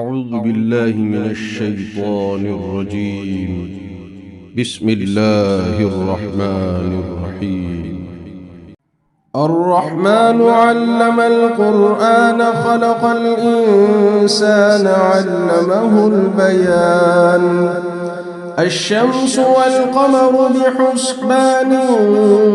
أعوذ بالله من الشيطان الرجيم. بسم الله الرحمن الرحيم. الرحمن علم القرآن خلق الإنسان علمه البيان. الشمس والقمر بحسبان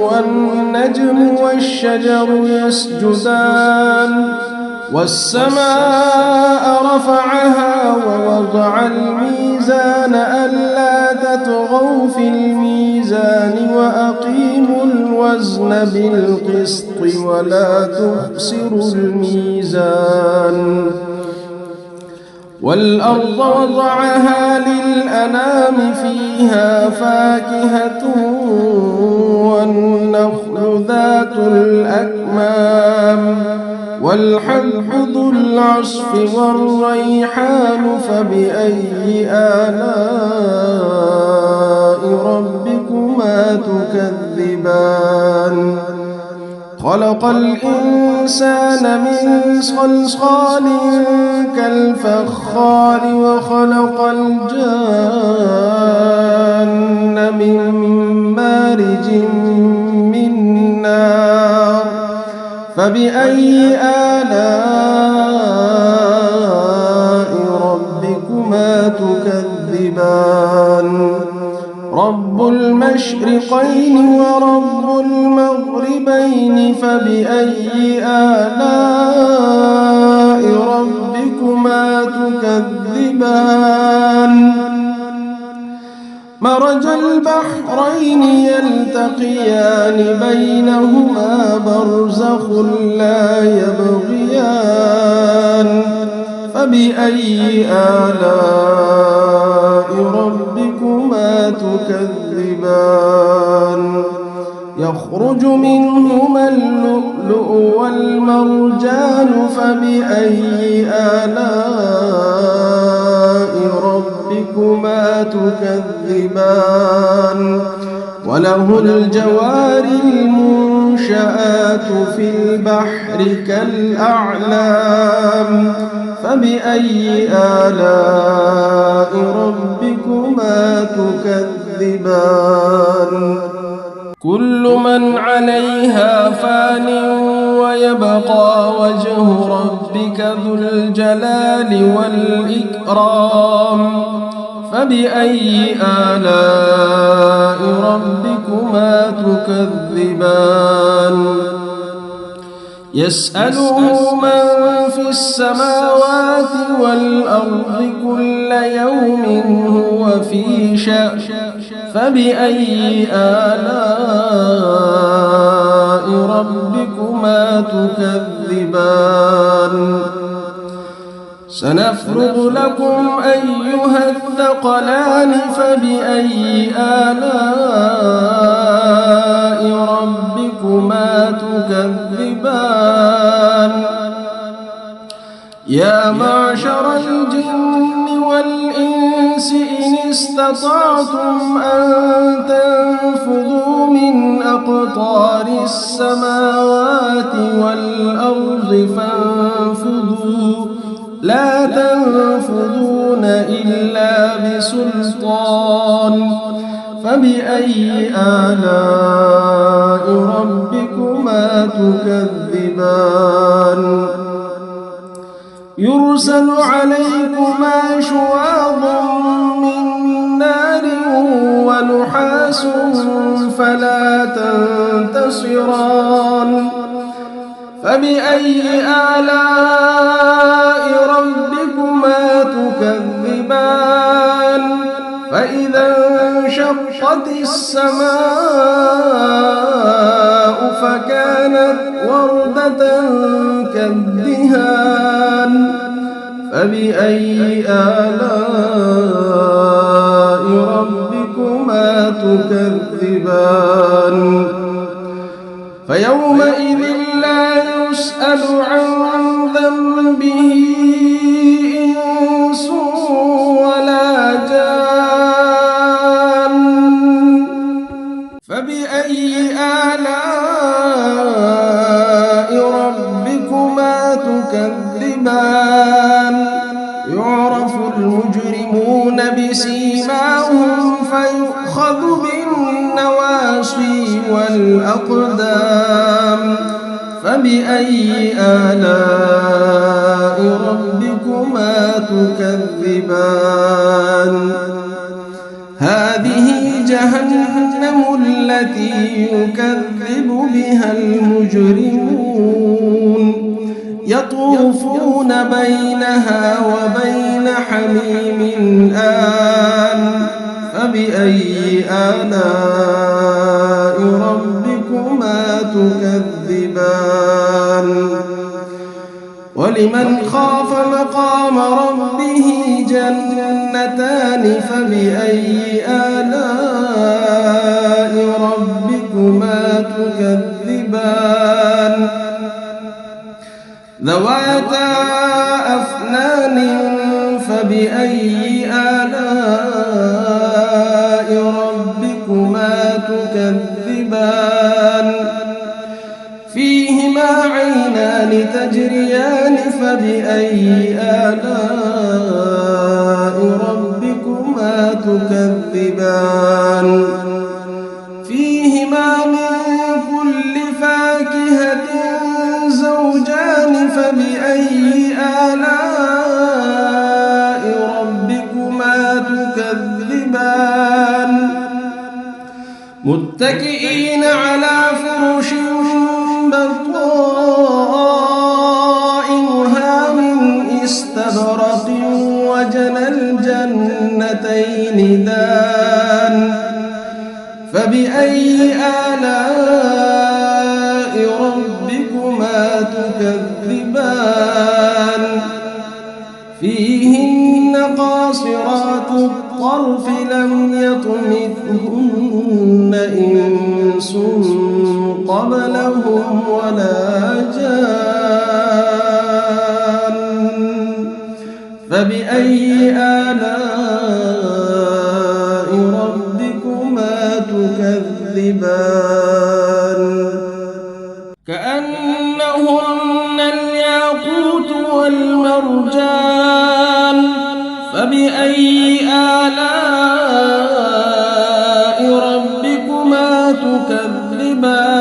والنجم والشجر يسجدان والسماء رفعها ووضع الميزان ألا تطغوا في الميزان وأقيموا الوزن بالقسط ولا تخسروا الميزان. والأرض وضعها للأنام فيها فاكهة والنخل ذات الأكمام والحب ذو العصف والريحان فبأي آلاء ربكما تكذبان. خلق الإنسان من صلصال كالفخار وخلق الجان من مارج من نار فبأي آلاء ربكما تكذبان. رب المشرقين ورب المغربين فبأي آلاء ربكما تكذبان. مرج البحرين يلتقيان بينهما برزخ لا يبغيان فبأي آلاء ربكما تكذبان. يخرج منهما اللؤلؤ والمرجان فبأي آلاء ربكما تكذبان. وله الجوار المنشآت في البحر كالأعلام فبأي آلاء ربكما تكذبان. كل من عليها فان ويبقى وجه ربك ذو الجلال والإكرام فبأي آلاء ربكما تكذبان. يسأله من في السماوات والأرض كل يوم هو في شأن فبأي آلاء ربكما تكذبان. سنفرغ لكم أيها الثقلان فبأي آلاء ربكما تكذبان. يا معشر الجن والإنس إن استطعتم أن تنفذوا من أقطار السماوات والأرض فانفذوا لا تنفذون إلا بسلطان فبأي آلاء ربكما تكذبان. يرسل عليكما شواظ من نار ونحاس فلا تنتصران فبأي آلاء ربكما تكذبان. فإذا انشقت السماء فكانت وردة كالدهان فبأي آلاء ربكما تكذبان. فيومئذ لا يسأل عن ذنبه إنس ولا جان فبأي آلاء ربكما تكذبان. يعرف المجرمون بسيماهم فيؤخذ بالنواصي والأقدام فبأي آلاء ربكما تكذبان هذه جهنم التي يكذب بها المجرمون يطوفون بينها وبين حميم آن فبأي آلاء ربكما تكذبان ولمن خاف مقام ربه جنتان فبأي آلاء ربكما تكذبان ذواتا أفنان فبأي آلاء ربكما تكذبان فيهما عينان تجريان فبأي آلاء ربكما تكذبان فيهما من كل فاكهة زوجان فبأي آلاء ربكما تكذبان متكئين على فرش بطائنها من استبرق وجنى الجنتين دان فبأي آلاء ربكما تكذبان فيهن قاصرات الطرف لم يطمثهن إنس قبلهم ولا جان فبأي آلاء ربكما تكذبان كأنهن الياقوت والمرجان فبأي آلاء ربكما تكذبان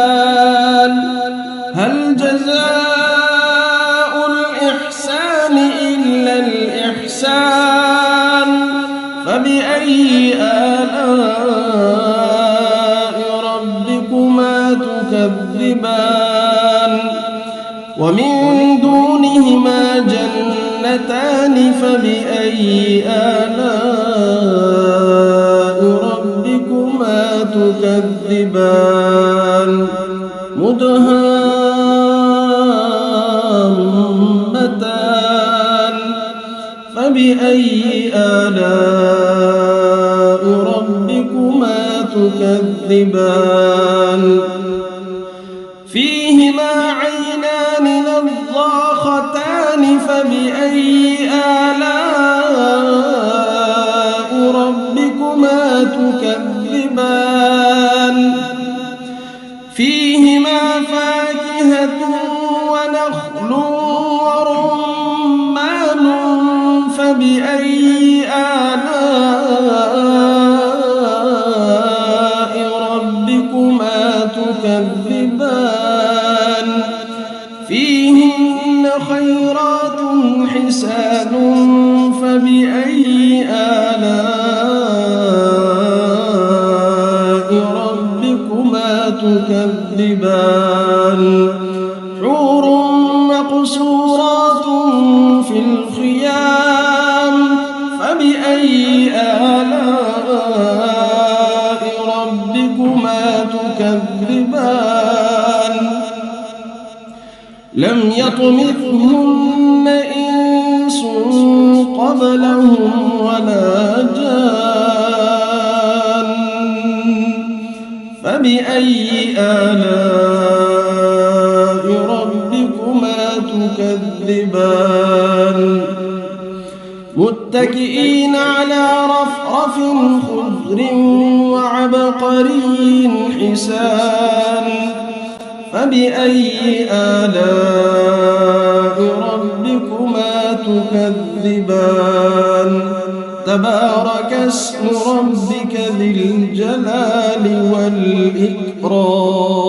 هل جزاء الإحسان إلا الإحسان فبأي آلاء ربكما تكذبان ومن دونهما جنتان فبأي آلاء ربكما تكذبان مدهامتان فبأي آلاء ربكما تكذبان فيهما عينان نضاختان فبأي آلاء ربكما تكذبان فيهما فاكهة ونخل ورمان فبأي آلاء ربكما تكذبان فيهن خيرات حسان فبأي آلاء ربكما تكذبان حور مقصورات في الخيام فبأي آلاء ربكما تكذبان لم يطمثهن إنس قبلهم ولا جان فبأي آلاء ربكما تكذبان متكئين على رفرف خضر وعبقري حسان فبأي آلاء ربكما تكذبان تبارك اسم ربك ذي الجلال والإكرام